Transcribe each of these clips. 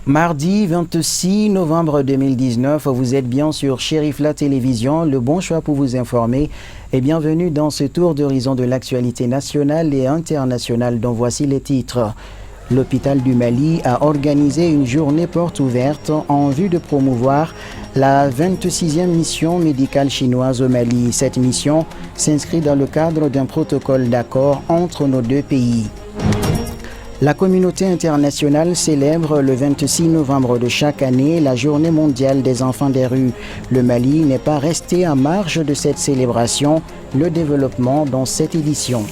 Mardi 26 novembre 2019, vous êtes bien sur Chérif La Télévision, le bon choix pour vous informer et bienvenue dans ce tour d'horizon de l'actualité nationale et internationale dont voici les titres. L'hôpital du Mali a organisé une journée porte ouverte en vue de promouvoir la 26e mission médicale chinoise au Mali. Cette mission s'inscrit dans le cadre d'un protocole d'accord entre nos deux pays. La communauté internationale célèbre le 26 novembre de chaque année la Journée mondiale des enfants des rues. Le Mali n'est pas resté en marge de cette célébration. Le développement dans cette édition.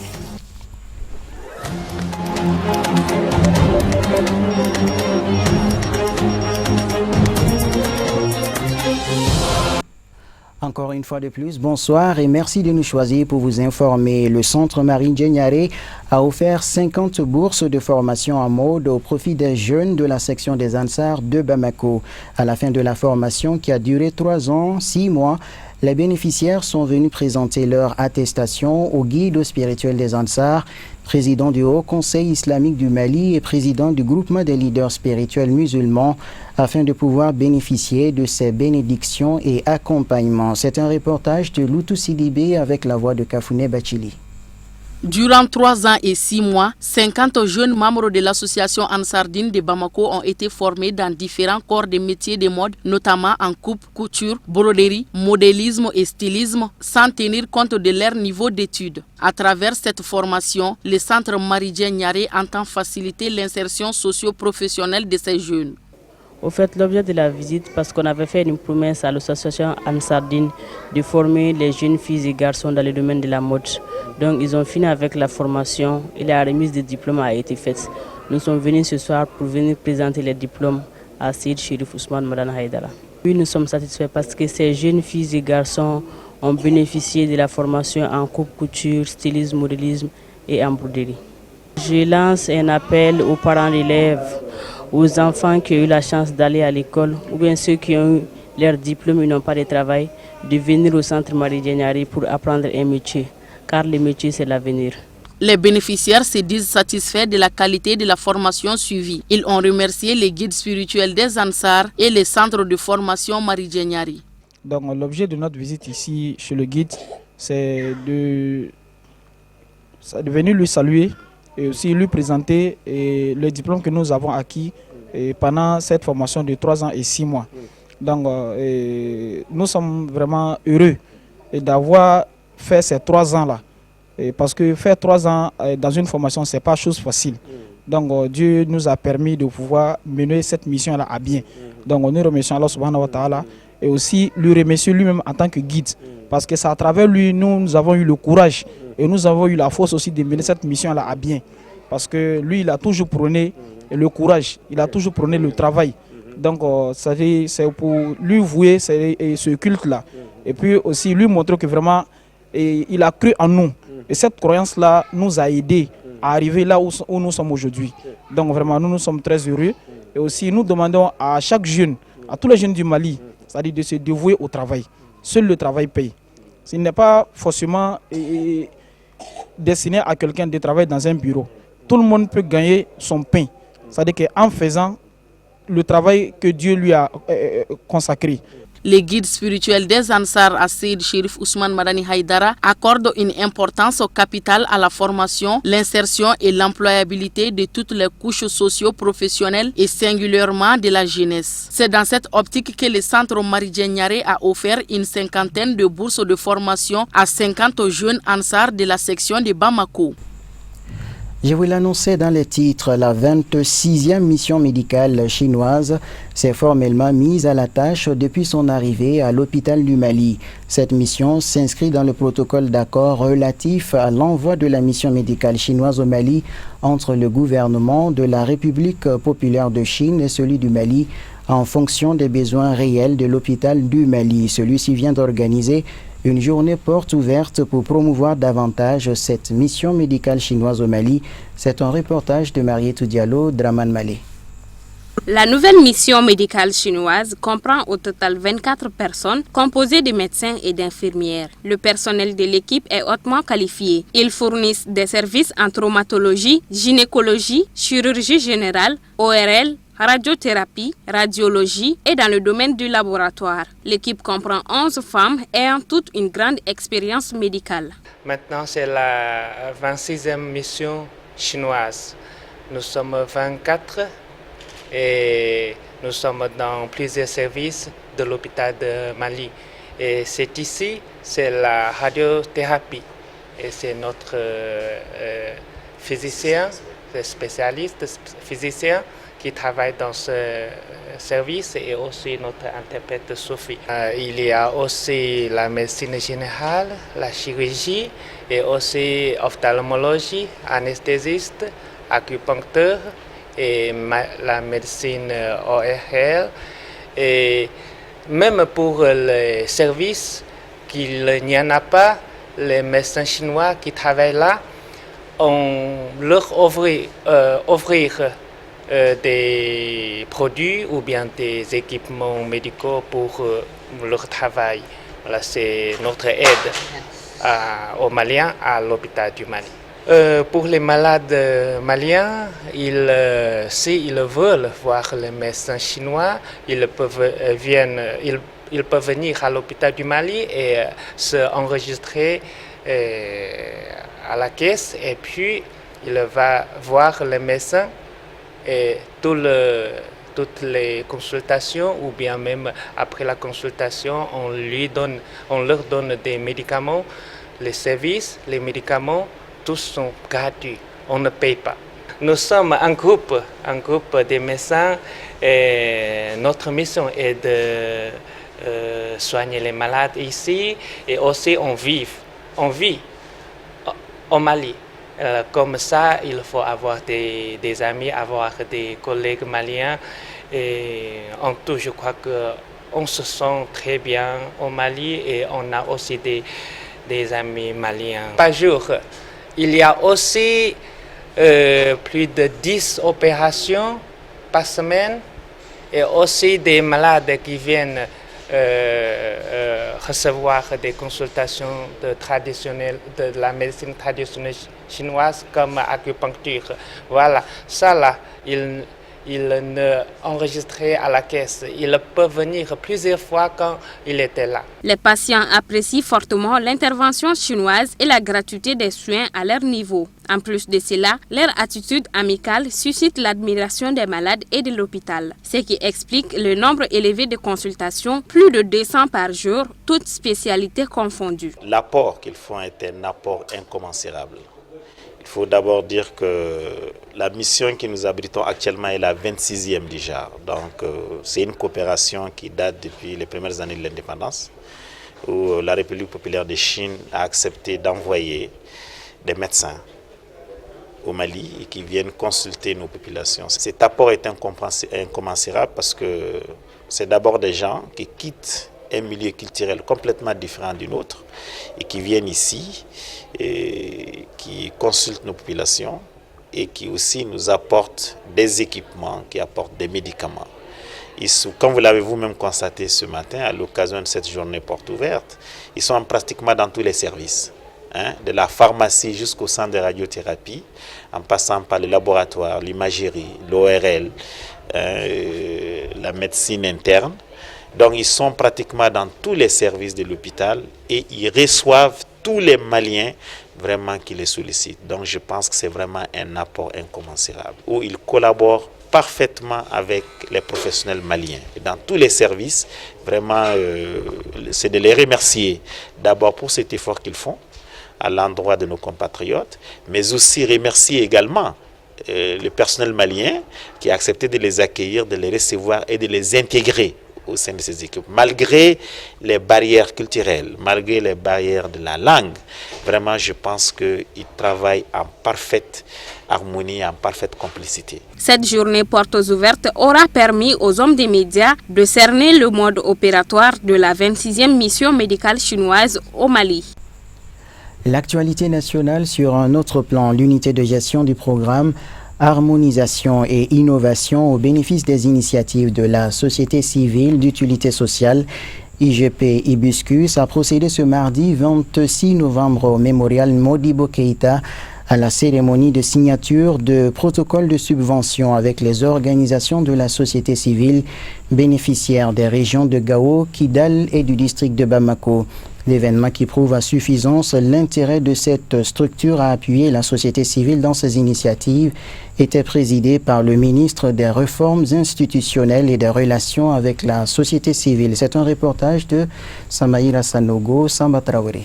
Encore une fois de plus, bonsoir et merci de nous choisir pour vous informer. Le Centre Marie Diengniaré a offert 50 bourses de formation en mode au profit des jeunes de la section des Ansars de Bamako. À la fin de la formation qui a duré 3 ans, 6 mois, les bénéficiaires sont venus présenter leur attestation au guide spirituel des Ansars, président du Haut Conseil islamique du Mali et président du groupement des leaders spirituels musulmans, afin de pouvoir bénéficier de ces bénédictions et accompagnements. C'est un reportage de Loutou Sidibé avec la voix de Kafouné Bachili. Durant 3 ans et 6 mois, 50 jeunes membres de l'association Ansardine de Bamako ont été formés dans différents corps de métiers de mode, notamment en coupe, couture, broderie, modélisme et stylisme, sans tenir compte de leur niveau d'études. À travers cette formation, le Centre Marie Diengniaré entend faciliter l'insertion socio-professionnelle de ces jeunes. Au fait, l'objet de la visite, parce qu'on avait fait une promesse à l'association Ansardine de former les jeunes filles et garçons dans le domaine de la mode. Donc, ils ont fini avec la formation et la remise des diplômes a été faite. Nous sommes venus ce soir pour venir présenter les diplômes à Seyd Chérif Ousmane Madani Haïdara. Oui, nous sommes satisfaits parce que ces jeunes filles et garçons ont bénéficié de la formation en coupe, couture, stylisme, modélisme et en broderie. Je lance un appel aux parents d'élèves, aux enfants qui ont eu la chance d'aller à l'école ou bien ceux qui ont eu leur diplôme et n'ont pas de travail, de venir au Centre Marie Diengniaré pour apprendre un métier, car le métier c'est l'avenir. Les bénéficiaires se disent satisfaits de la qualité de la formation suivie. Ils ont remercié les guides spirituels des Ansars et les centres de formation Marie Diengniaré. Donc l'objet de notre visite ici chez le guide, c'est de venir lui saluer et aussi lui présenter le diplôme que nous avons acquis pendant cette formation de 3 ans et 6 mois. Donc nous sommes vraiment heureux d'avoir fait ces 3 ans-là. Parce que faire 3 ans dans une formation, ce n'est pas chose facile. Donc Dieu nous a permis de pouvoir mener cette mission-là à bien. Donc nous remercions Allah subhanahu wa ta'ala et aussi lui remercier lui-même en tant que guide. Parce que c'est à travers lui, nous avons eu le courage et nous avons eu la force aussi de mener cette mission-là à bien. Parce que lui, il a toujours prôné le courage, il a toujours prôné le travail. Donc c'est pour lui vouer ce culte-là. Et puis aussi lui montrer que vraiment, il a cru en nous. Et cette croyance-là nous a aidés à arriver là où nous sommes aujourd'hui. Donc vraiment, nous sommes très heureux. Et aussi, nous demandons à chaque jeune, à tous les jeunes du Mali, c'est-à-dire de se dévouer au travail. Seul le travail paye. Ce n'est pas forcément destiné à quelqu'un de travailler dans un bureau. Tout le monde peut gagner son pain. C'est-à-dire qu'en faisant le travail que Dieu lui a consacré. Les guides spirituels des Ansars à Seyd Chérif Ousmane Madani Haïdara accordent une importance capitale à la formation, l'insertion et l'employabilité de toutes les couches socio-professionnelles et singulièrement de la jeunesse. C'est dans cette optique que le Centre Marie Diengniaré a offert une 50aine de bourses de formation à 50 jeunes Ansars de la section de Bamako. Je vous l'annonçais dans les titres, la 26e mission médicale chinoise s'est formellement mise à la tâche depuis son arrivée à l'hôpital du Mali. Cette mission s'inscrit dans le protocole d'accord relatif à l'envoi de la mission médicale chinoise au Mali entre le gouvernement de la République populaire de Chine et celui du Mali en fonction des besoins réels de l'hôpital du Mali. Celui-ci vient d'organiser une journée porte ouverte pour promouvoir davantage cette mission médicale chinoise au Mali. C'est un reportage de Marietou Diallo, Draman Malé. La nouvelle mission médicale chinoise comprend au total 24 personnes composées de médecins et d'infirmières. Le personnel de l'équipe est hautement qualifié. Ils fournissent des services en traumatologie, gynécologie, chirurgie générale, ORL, radiothérapie, radiologie et dans le domaine du laboratoire. L'équipe comprend 11 femmes ayant toute une grande expérience médicale. Maintenant, c'est la 26e mission chinoise. Nous sommes 24 et nous sommes dans plusieurs services de l'hôpital de Mali. Et c'est ici, c'est la radiothérapie. Et c'est notre physicien, spécialiste physicien qui travaille dans ce service et aussi notre interprète Sophie. Il y a aussi la médecine générale, la chirurgie et aussi ophtalmologie, anesthésiste, acupuncteur et la médecine ORL. Et même pour les services qu'il n'y en a pas, les médecins chinois qui travaillent là, on leur offrir des produits ou bien des équipements médicaux pour leur travail. Voilà, c'est notre aide aux Maliens à l'hôpital du Mali. Pour les malades maliens, s'ils veulent voir les médecins chinois, ils peuvent venir à l'hôpital du Mali et s'enregistrer à la caisse et puis il va voir les médecins et toutes les consultations ou bien même après la consultation, on leur donne des médicaments, les services, les médicaments, tous sont gratuits, on ne paye pas. Nous sommes un groupe de médecins et notre mission est de soigner les malades ici et aussi on vit au Mali. Comme ça, il faut avoir des amis, avoir des collègues maliens. Et en tout, je crois qu'on se sent très bien au Mali et on a aussi des amis maliens. Par jour, il y a aussi plus de 10 opérations par semaine et aussi des malades qui viennent recevoir des consultations de la médecine traditionnelle chinoise comme acupuncture. Voilà, ça là, ils ne enregistraient à la caisse. Ils peuvent venir plusieurs fois quand il était là. Les patients apprécient fortement l'intervention chinoise et la gratuité des soins à leur niveau. En plus de cela, leur attitude amicale suscite l'admiration des malades et de l'hôpital, ce qui explique le nombre élevé de consultations, plus de 200 par jour, toutes spécialités confondues. L'apport qu'ils font est un apport incommensurable. Il faut d'abord dire que la mission que nous abritons actuellement est la 26e du genre. Donc c'est une coopération qui date depuis les premières années de l'indépendance, où la République populaire de Chine a accepté d'envoyer des médecins au Mali et qui viennent consulter nos populations. Cet apport est incommensurable parce que c'est d'abord des gens qui quittent un milieu culturel complètement différent du nôtre et qui viennent ici et qui consultent nos populations et qui aussi nous apportent des équipements, qui apportent des médicaments. Comme vous l'avez vous-même constaté ce matin, à l'occasion de cette journée porte ouverte, ils sont pratiquement dans tous les services, de la pharmacie jusqu'au centre de radiothérapie, en passant par le laboratoire, l'imagerie, l'ORL, la médecine interne. Donc ils sont pratiquement dans tous les services de l'hôpital et ils reçoivent tous les Maliens vraiment qui les sollicitent. Donc je pense que c'est vraiment un apport incommensurable, où ils collaborent parfaitement avec les professionnels maliens. Et dans tous les services, vraiment, c'est de les remercier d'abord pour cet effort qu'ils font à l'endroit de nos compatriotes, mais aussi remercier également le personnel malien qui a accepté de les accueillir, de les recevoir et de les intégrer au sein de ces équipes, malgré les barrières culturelles, malgré les barrières de la langue. Vraiment, je pense qu'ils travaillent en parfaite harmonie, en parfaite complicité. Cette journée portes ouvertes aura permis aux hommes des médias de cerner le mode opératoire de la 26e mission médicale chinoise au Mali. L'actualité nationale sur un autre plan, l'unité de gestion du programme Harmonisation et innovation au bénéfice des initiatives de la société civile d'utilité sociale IGP Hibiscus a procédé ce mardi 26 novembre au mémorial Modibo Keïta à la cérémonie de signature de protocole de subvention avec les organisations de la société civile bénéficiaires des régions de Gao, Kidal et du district de Bamako. L'événement qui prouve à suffisance l'intérêt de cette structure à appuyer la société civile dans ses initiatives était présidé par le ministre des Réformes institutionnelles et des relations avec la société civile. C'est un reportage de Samaïla Sanogo, Samba Traoré.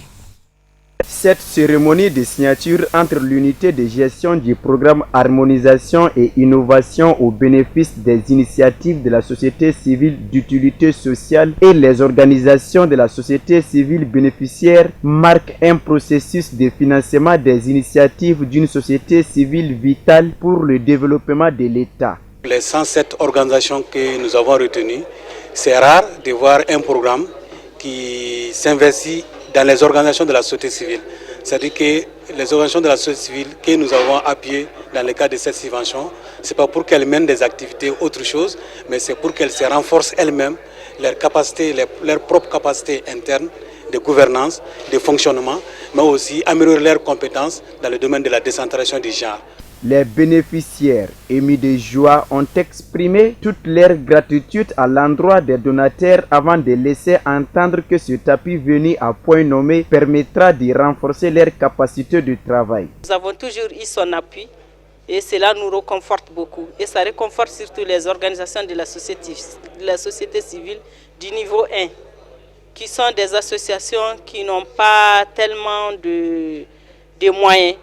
Cette cérémonie de signature entre l'unité de gestion du programme Harmonisation et Innovation au bénéfice des initiatives de la société civile d'utilité sociale et les organisations de la société civile bénéficiaire marque un processus de financement des initiatives d'une société civile vitale pour le développement de l'État. Les 107 organisations que nous avons retenues, c'est rare de voir un programme qui s'investit dans les organisations de la société civile. C'est-à-dire que les organisations de la société civile que nous avons appuyées dans le cadre de cette subvention, ce n'est pas pour qu'elles mènent des activités autre chose, mais c'est pour qu'elles se renforcent elles-mêmes, leurs propres capacités internes de gouvernance, de fonctionnement, mais aussi améliorer leurs compétences dans le domaine de la décentralisation du genre. Les bénéficiaires émis de joie ont exprimé toute leur gratitude à l'endroit des donateurs avant de laisser entendre que ce tapis venu à point nommé permettra de renforcer leur capacité de travail. Nous avons toujours eu son appui et cela nous réconforte beaucoup. Et ça réconforte surtout les organisations de la société civile du niveau 1, qui sont des associations qui n'ont pas tellement de moyens.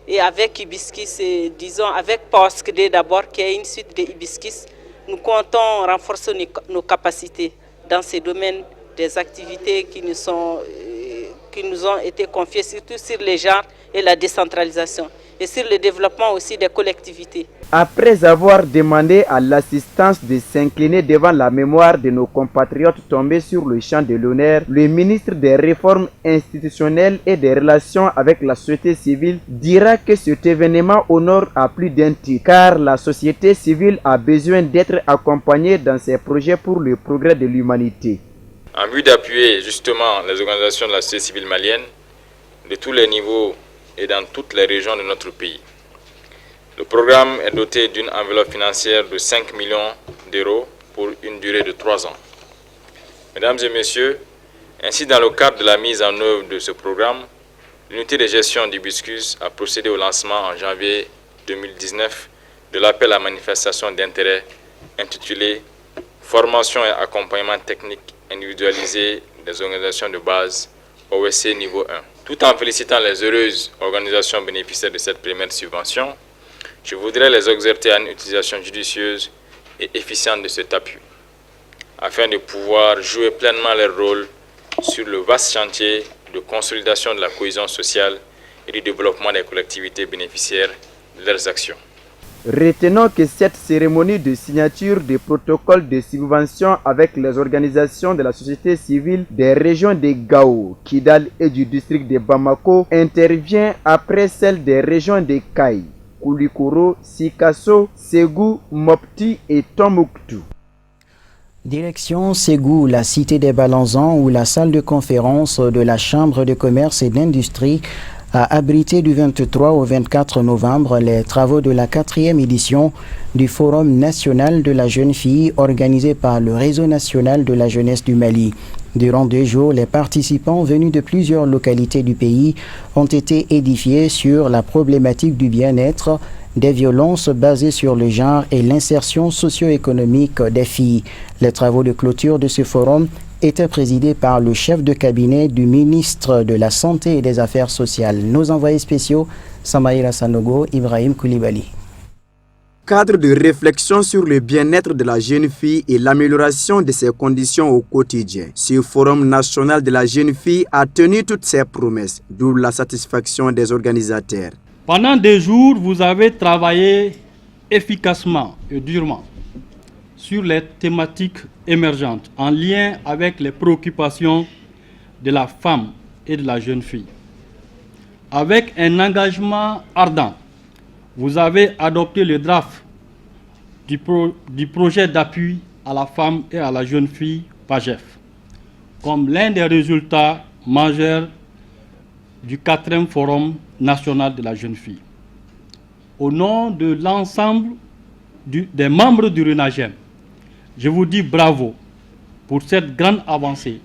Et avec Hibiscus, disons avec POSCD d'abord, qui est une suite de Hibiscus, nous comptons renforcer nos capacités dans ces domaines des activités qui nous ont été confiées, surtout sur les genres et la décentralisation, et sur le développement aussi des collectivités. Après avoir demandé à l'assistance de s'incliner devant la mémoire de nos compatriotes tombés sur le champ de l'honneur, le ministre des Réformes institutionnelles et des relations avec la société civile dira que cet événement honore à plus d'un titre, car la société civile a besoin d'être accompagnée dans ses projets pour le progrès de l'humanité. En vue d'appuyer justement les organisations de la société civile malienne de tous les niveaux et dans toutes les régions de notre pays. Le programme est doté d'une enveloppe financière de 5 millions d'euros pour une durée de 3 ans. Mesdames et messieurs, ainsi dans le cadre de la mise en œuvre de ce programme, l'unité de gestion d'Hibiscus a procédé au lancement en janvier 2019 de l'appel à manifestation d'intérêt intitulé « Formation et accompagnement technique individualisé des organisations de base OSC niveau 1 ». Tout en félicitant les heureuses organisations bénéficiaires de cette première subvention, je voudrais les exhorter à une utilisation judicieuse et efficiente de cet appui, afin de pouvoir jouer pleinement leur rôle sur le vaste chantier de consolidation de la cohésion sociale et du développement des collectivités bénéficiaires de leurs actions. Retenons que cette cérémonie de signature des protocoles de subvention avec les organisations de la société civile des régions de Gao, Kidal et du district de Bamako intervient après celle des régions de Kaï, Koulikoro, Sikasso, Ségou, Mopti et Tombouctou. Direction Ségou, la cité des Balanzans, où la salle de conférence de la Chambre de commerce et d'industrie a abrité du 23 au 24 novembre les travaux de la 4e édition du Forum national de la jeune fille organisé par le Réseau national de la jeunesse du Mali. Durant 2 jours, les participants venus de plusieurs localités du pays ont été édifiés sur la problématique du bien-être, des violences basées sur le genre et l'insertion socio-économique des filles. Les travaux de clôture de ce forum était présidé par le chef de cabinet du ministre de la Santé et des Affaires sociales. Nos envoyés spéciaux, Samaïla Sanogo, Ibrahim Koulibaly. Cadre de réflexion sur le bien-être de la jeune fille et l'amélioration de ses conditions au quotidien. Ce Forum national de la jeune fille a tenu toutes ses promesses, d'où la satisfaction des organisateurs. Pendant 2 jours, vous avez travaillé efficacement et durement sur les thématiques émergentes en lien avec les préoccupations de la femme et de la jeune fille. Avec un engagement ardent, vous avez adopté le draft du projet d'appui à la femme et à la jeune fille PAGEF comme l'un des résultats majeurs du 4e Forum national de la jeune fille. au nom de l'ensemble des membres du RENAGEM, je vous dis bravo pour cette grande avancée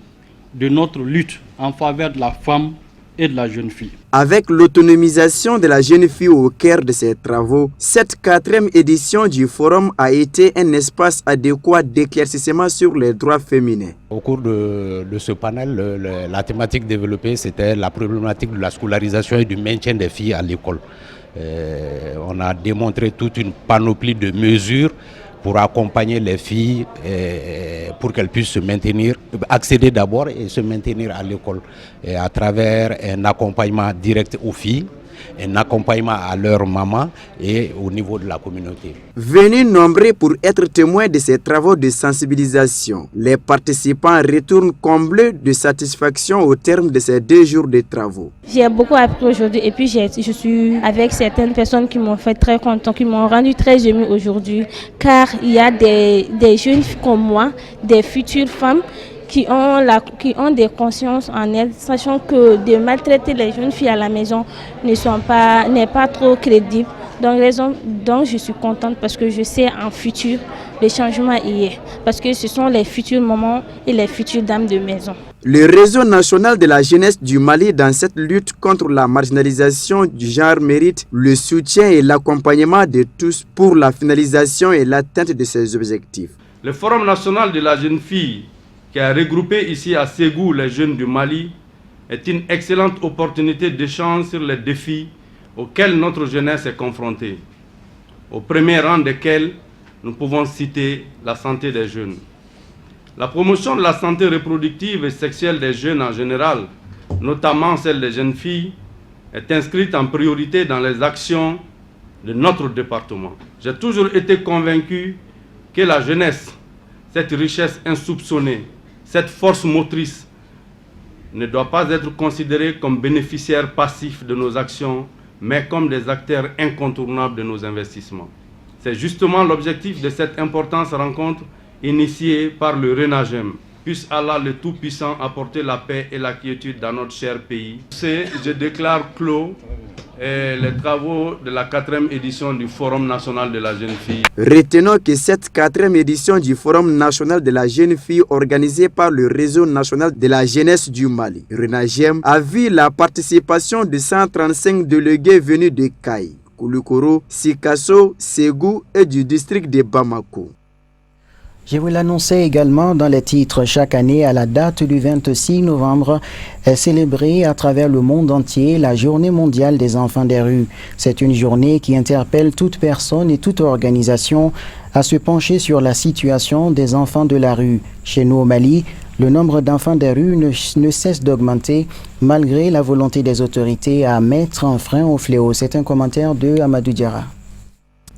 de notre lutte en faveur de la femme et de la jeune fille. Avec l'autonomisation de la jeune fille au cœur de ces travaux, cette 4e édition du forum a été un espace adéquat d'éclaircissement sur les droits féminins. Au cours de ce panel, la thématique développée, c'était la problématique de la scolarisation et du maintien des filles à l'école. On a démontré toute une panoplie de mesures pour accompagner les filles pour qu'elles puissent se maintenir, accéder d'abord et se maintenir à l'école à travers un accompagnement direct aux filles, un accompagnement à leur maman et au niveau de la communauté. Venus nombreux pour être témoins de ces travaux de sensibilisation, les participants retournent comblés de satisfaction au terme de ces 2 jours de travaux. J'ai beaucoup appris aujourd'hui et puis je suis avec certaines personnes qui m'ont fait très content, qui m'ont rendu très émue aujourd'hui, car il y a des jeunes comme moi, des futures femmes qui ont des consciences en elles, sachant que de maltraiter les jeunes filles à la maison n'est pas trop crédible. Donc je suis contente parce que je sais en futur le changement y est, parce que ce sont les futurs mamans et les futures dames de maison. Le réseau national de la jeunesse du Mali dans cette lutte contre la marginalisation du genre mérite le soutien et l'accompagnement de tous pour la finalisation et l'atteinte de ces objectifs. Le Forum national de la jeune fille qui a regroupé ici à Ségou les jeunes du Mali est une excellente opportunité d'échange sur les défis auxquels notre jeunesse est confrontée, au premier rang desquels nous pouvons citer la santé des jeunes. La promotion de la santé reproductive et sexuelle des jeunes en général, notamment celle des jeunes filles, est inscrite en priorité dans les actions de notre département. J'ai toujours été convaincu que la jeunesse, cette richesse insoupçonnée, cette force motrice, ne doit pas être considérée comme bénéficiaire passif de nos actions, mais comme des acteurs incontournables de nos investissements. C'est justement l'objectif de cette importante rencontre initiée par le RENAGEM. Puisse Allah le Tout-Puissant apporter la paix et la quiétude dans notre cher pays. Je déclare clos les travaux de la 4e édition du Forum national de la jeune fille. Retenons que cette 4e édition du Forum national de la jeune fille organisée par le Réseau national de la jeunesse du Mali, RENAGEM, a vu la participation de 135 délégués venus de Kaï, Kouloukoro, Sikasso, Ségou et du district de Bamako. Je vous l'annonçais également dans les titres. Chaque année, à la date du 26 novembre, est célébrée à travers le monde entier la Journée mondiale des enfants des rues. C'est une journée qui interpelle toute personne et toute organisation à se pencher sur la situation des enfants de la rue. Chez nous au Mali, le nombre d'enfants des rues ne cesse d'augmenter malgré la volonté des autorités à mettre un frein au fléau. C'est un commentaire de Amadou Diarra.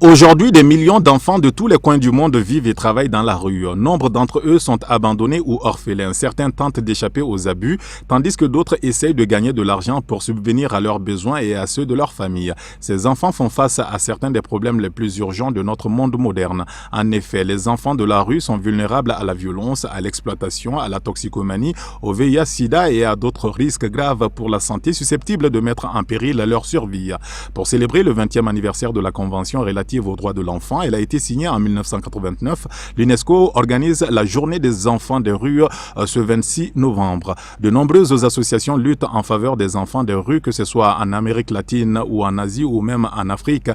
Aujourd'hui, des millions d'enfants de tous les coins du monde vivent et travaillent dans la rue. Nombre d'entre eux sont abandonnés ou orphelins. Certains tentent d'échapper aux abus, tandis que d'autres essayent de gagner de l'argent pour subvenir à leurs besoins et à ceux de leur famille. Ces enfants font face à certains des problèmes les plus urgents de notre monde moderne. En effet, les enfants de la rue sont vulnérables à la violence, à l'exploitation, à la toxicomanie, au VIH-Sida et à d'autres risques graves pour la santé susceptibles de mettre en péril leur survie. Pour célébrer le 20e anniversaire de la Convention relative aux droits de l'enfant, elle a été signée en 1989. L'UNESCO organise la Journée des enfants des rues ce 26 novembre. De nombreuses associations luttent en faveur des enfants des rues, que ce soit en Amérique latine ou en Asie ou même en Afrique,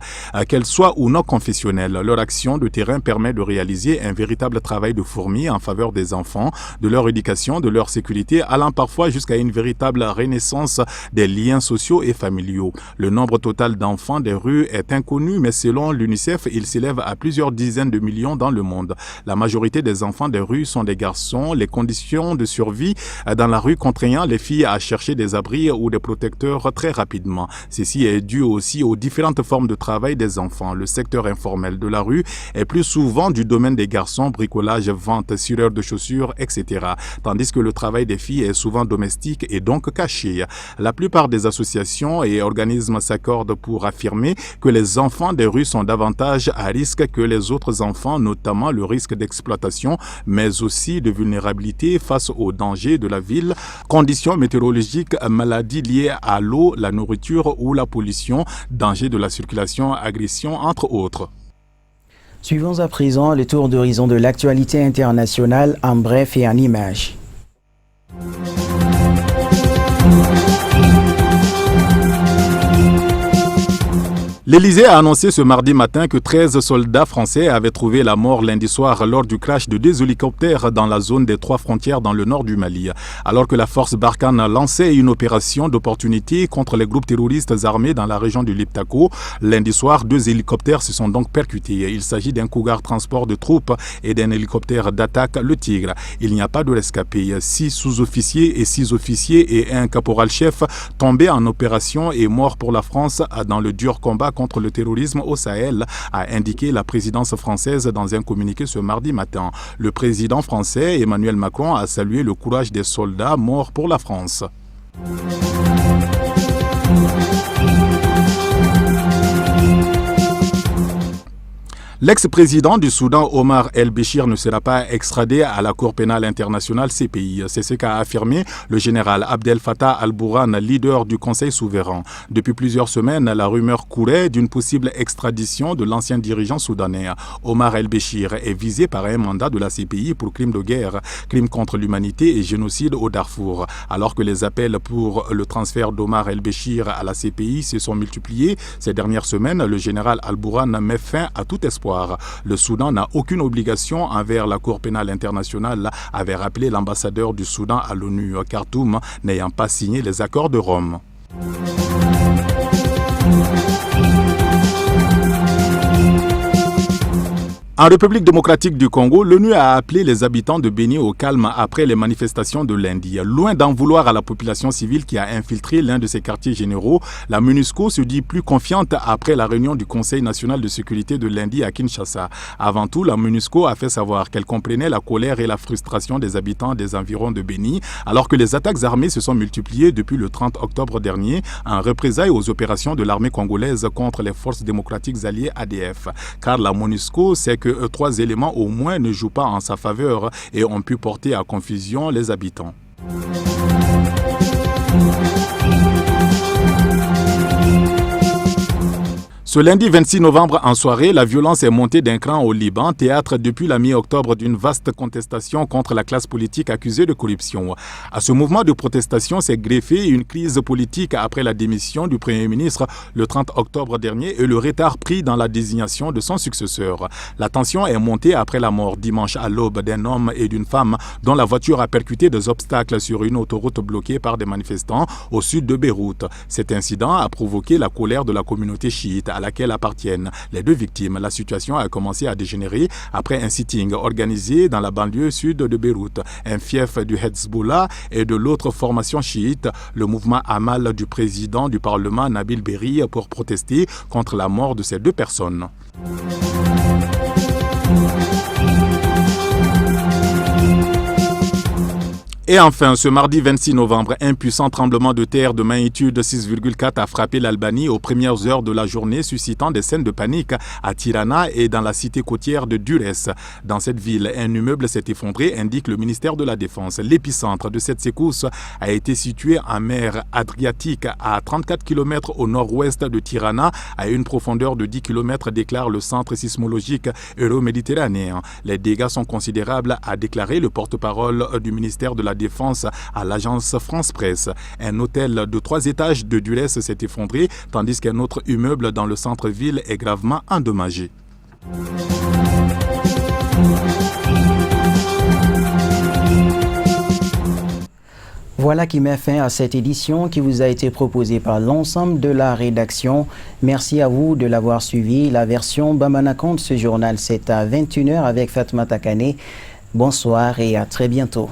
qu'elles soient ou non confessionnelles. Leur action de terrain permet de réaliser un véritable travail de fourmi en faveur des enfants, de leur éducation, de leur sécurité, allant parfois jusqu'à une véritable renaissance des liens sociaux et familiaux. Le nombre total d'enfants des rues est inconnu, mais selon l'UNICEF, il s'élève à plusieurs dizaines de millions dans le monde. La majorité des enfants des rues sont des garçons. Les conditions de survie dans la rue contraignant les filles à chercher des abris ou des protecteurs très rapidement. Ceci est dû aussi aux différentes formes de travail des enfants. Le secteur informel de la rue est plus souvent du domaine des garçons, bricolage, vente, cireur de chaussures, etc. Tandis que le travail des filles est souvent domestique et donc caché. La plupart des associations et organismes s'accordent pour affirmer que les enfants des rues sont davantage à risque que les autres enfants, notamment le risque d'exploitation, mais aussi de vulnérabilité face aux dangers de la ville, conditions météorologiques, maladies liées à l'eau, la nourriture ou la pollution, dangers de la circulation, agressions, entre autres. Suivons à présent le tour d'horizon de l'actualité internationale en bref et en images. L'Élysée a annoncé ce mardi matin que 13 soldats français avaient trouvé la mort lundi soir lors du crash de 2 hélicoptères dans la zone des 3 frontières dans le nord du Mali. Alors que la force Barkhane lançait une opération d'opportunité contre les groupes terroristes armés dans la région du Liptako, lundi soir, 2 hélicoptères se sont donc percutés. Il s'agit d'un Cougar transport de troupes et d'un hélicoptère d'attaque, le Tigre. Il n'y a pas de rescapés. 6 sous-officiers et 6 officiers et un caporal-chef tombés en opération et morts pour la France dans le dur combat contre le terrorisme au Sahel, a indiqué la présidence française dans un communiqué ce mardi matin. Le président français Emmanuel Macron a salué le courage des soldats morts pour la France. L'ex-président du Soudan, Omar El-Béchir, ne sera pas extradé à la Cour pénale internationale CPI. C'est ce qu'a affirmé le général Abdel Fattah al-Burhan, leader du Conseil souverain. Depuis plusieurs semaines, la rumeur courait d'une possible extradition de l'ancien dirigeant soudanais. Omar El-Béchir est visé par un mandat de la CPI pour crimes de guerre, crimes contre l'humanité et génocide au Darfour. Alors que les appels pour le transfert d'Omar El-Béchir à la CPI se sont multipliés ces dernières semaines, le général al-Burhan met fin à tout espoir. Le Soudan n'a aucune obligation envers la Cour pénale internationale, avait rappelé l'ambassadeur du Soudan à l'ONU, Khartoum, n'ayant pas signé les accords de Rome. En République démocratique du Congo, l'ONU a appelé les habitants de Béni au calme après les manifestations de lundi. Loin d'en vouloir à la population civile qui a infiltré l'un de ses quartiers généraux, la MONUSCO se dit plus confiante après la réunion du Conseil national de sécurité de lundi à Kinshasa. Avant tout, la MONUSCO a fait savoir qu'elle comprenait la colère et la frustration des habitants des environs de Béni, alors que les attaques armées se sont multipliées depuis le 30 octobre dernier en représailles aux opérations de l'armée congolaise contre les forces démocratiques alliées ADF. Car la MONUSCO sait que 3 éléments au moins ne jouent pas en sa faveur et ont pu porter à confusion les habitants. Ce lundi 26 novembre en soirée, la violence est montée d'un cran au Liban, théâtre depuis la mi-octobre d'une vaste contestation contre la classe politique accusée de corruption. À ce mouvement de protestation s'est greffée une crise politique après la démission du Premier ministre le 30 octobre dernier et le retard pris dans la désignation de son successeur. La tension est montée après la mort dimanche à l'aube d'un homme et d'une femme dont la voiture a percuté des obstacles sur une autoroute bloquée par des manifestants au sud de Beyrouth. Cet incident a provoqué la colère de la communauté chiite à laquelle appartiennent les 2 victimes. La situation a commencé à dégénérer après un sitting organisé dans la banlieue sud de Beyrouth, un fief du Hezbollah et de l'autre formation chiite, le mouvement Amal du président du Parlement Nabil Berri, pour protester contre la mort de ces 2 personnes. Et enfin, ce mardi 26 novembre, un puissant tremblement de terre de magnitude 6,4 a frappé l'Albanie aux premières heures de la journée, suscitant des scènes de panique à Tirana et dans la cité côtière de Durrës. Dans cette ville, un immeuble s'est effondré, indique le ministère de la Défense. L'épicentre de cette secousse a été situé en mer Adriatique, à 34 km au nord-ouest de Tirana, à une profondeur de 10 km, déclare le centre sismologique euro-méditerranéen. Les dégâts sont considérables, a déclaré le porte-parole du ministère de la Défense à l'agence France Presse. Un hôtel de 3 étages de Durrës s'est effondré, tandis qu'un autre immeuble dans le centre-ville est gravement endommagé. Voilà qui met fin à cette édition qui vous a été proposée par l'ensemble de la rédaction. Merci à vous de l'avoir suivi. La version Bamana Conte, ce journal, c'est à 21h avec Fatma Takane. Bonsoir et à très bientôt.